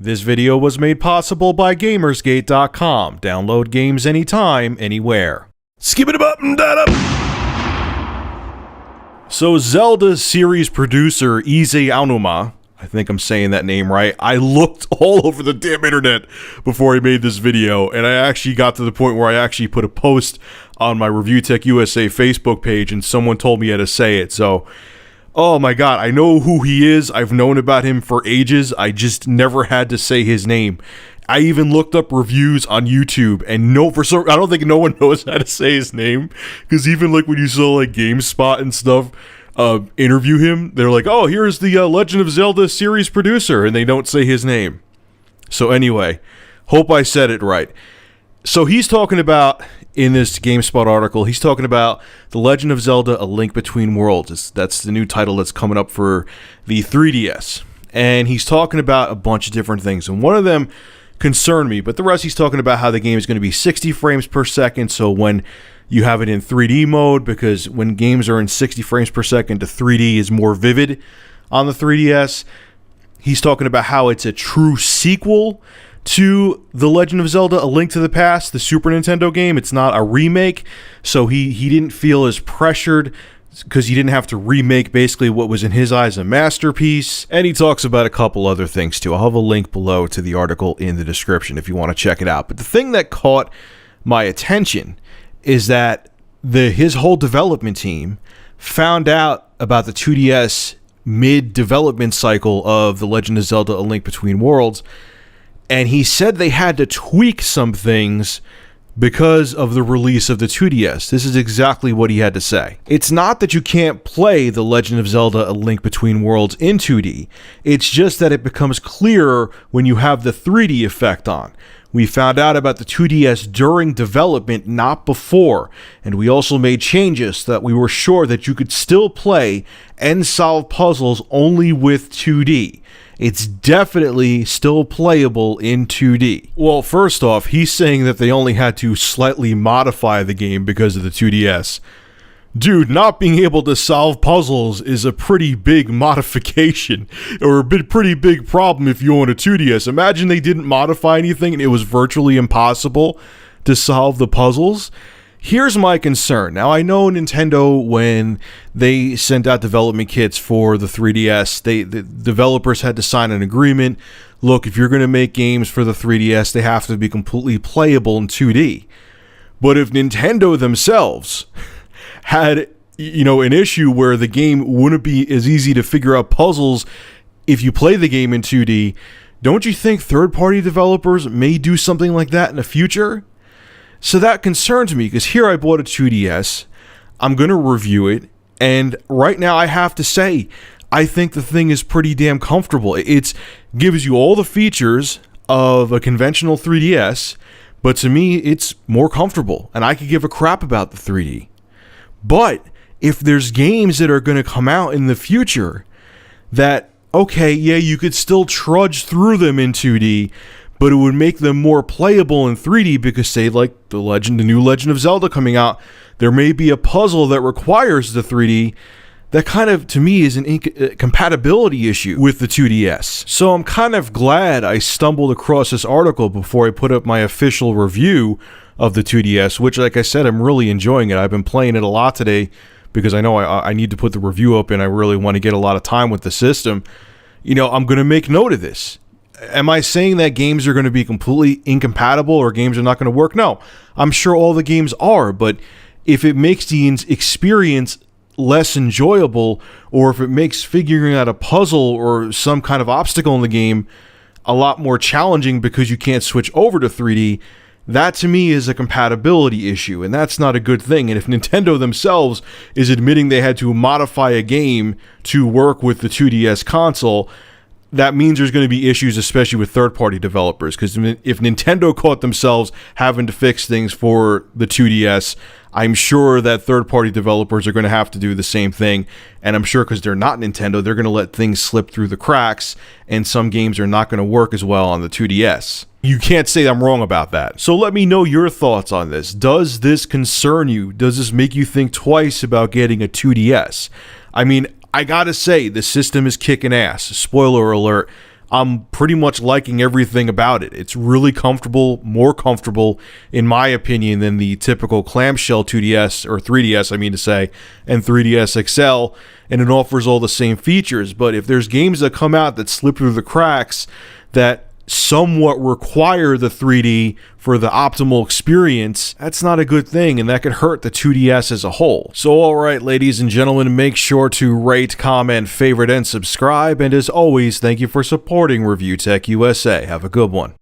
This video was made possible by GamersGate.com. Download games anytime, anywhere. Skip it up and that up. So Zelda series producer Ise Aonuma, I think I'm saying that name right. I looked all over the damn internet before I made this video, and I actually got to the point where I actually put a post on my Review Tech USA Facebook page, and someone told me how to say it. So, oh my god, I know who he is. I've known about him for ages. I just never had to say his name. I even looked up reviews on YouTube, and I don't think no one knows how to say his name, because even like when you saw like GameSpot and stuff interview him, they're like, oh, here's the Legend of Zelda series producer, and they don't say his name. So anyway, hope I said it right. So he's talking about, in this GameSpot article, he's talking about The Legend of Zelda: A Link Between Worlds. That's the new title that's coming up for the 3DS. And he's talking about a bunch of different things, and one of them concerned me, but the rest he's talking about how the game is going to be 60 frames per second, so when you have it in 3D mode, because when games are in 60 frames per second, the 3D is more vivid on the 3DS. He's talking about how it's a true sequel to The Legend of Zelda: A Link to the Past, the Super Nintendo game. It's not a remake, so he didn't feel as pressured because he didn't have to remake basically what was in his eyes a masterpiece. And he talks about a couple other things too. I'll have a link below to the article in the description if you want to check it out. But the thing that caught my attention is that his whole development team found out about the 2DS mid-development cycle of The Legend of Zelda: A Link Between Worlds, and he said they had to tweak some things because of the release of the 2DS. This is exactly what he had to say. It's not that you can't play The Legend of Zelda: A Link Between Worlds in 2D. It's just that it becomes clearer when you have the 3D effect on. We found out about the 2DS during development, not before, and we also made changes so that we were sure that you could still play and solve puzzles only with 2D. It's definitely still playable in 2D. Well, first off, he's saying that they only had to slightly modify the game because of the 2DS. Dude, not being able to solve puzzles is a pretty big modification, or a pretty big problem if you own a 2DS. Imagine they didn't modify anything and it was virtually impossible to solve the puzzles. Here's my concern. Now, I know Nintendo, when they sent out development kits for the 3DS, the developers had to sign an agreement. Look, if you're going to make games for the 3DS, they have to be completely playable in 2D. But if Nintendo themselves had, an issue where the game wouldn't be as easy to figure out puzzles if you play the game in 2D, don't you think third-party developers may do something like that in the future? So that concerns me, because here I bought a 2DS, I'm going to review it, and right now I have to say, I think the thing is pretty damn comfortable. It gives you all the features of a conventional 3DS, but to me, it's more comfortable, and I could give a crap about the 3D. But if there's games that are going to come out in the future that, okay, yeah, you could still trudge through them in 2D, but it would make them more playable in 3D because, say, like the new Legend of Zelda coming out, there may be a puzzle that requires the 3D. That kind of, to me, is an compatibility issue with the 2DS. So I'm kind of glad I stumbled across this article before I put up my official review of the 2DS, which, like I said, I'm really enjoying it. I've been playing it a lot today because I know I need to put the review up and I really want to get a lot of time with the system. I'm going to make note of this. Am I saying that games are going to be completely incompatible or games are not going to work? No, I'm sure all the games are, but if it makes the experience less enjoyable, or if it makes figuring out a puzzle or some kind of obstacle in the game a lot more challenging because you can't switch over to 3D, that to me is a compatibility issue, and that's not a good thing. And if Nintendo themselves is admitting they had to modify a game to work with the 2DS console, that means there's going to be issues, especially with third-party developers, because if Nintendo caught themselves having to fix things for the 2DS, I'm sure that third-party developers are going to have to do the same thing, and I'm sure because they're not Nintendo, they're going to let things slip through the cracks, and some games are not going to work as well on the 2DS. You can't say I'm wrong about that. So let me know your thoughts on this. Does this concern you? Does this make you think twice about getting a 2DS? I mean, I gotta say, the system is kicking ass. Spoiler alert, I'm pretty much liking everything about it. It's really comfortable, more comfortable, in my opinion, than the typical clamshell 2DS, or 3DS, I mean to say, and 3DS XL, and it offers all the same features. But if there's games that come out that slip through the cracks that somewhat require the 3D for the optimal experience, that's not a good thing, and that could hurt the 2DS as a whole. So alright, ladies and gentlemen, make sure to rate, comment, favorite, and subscribe, and as always, thank you for supporting Review Tech USA. Have a good one.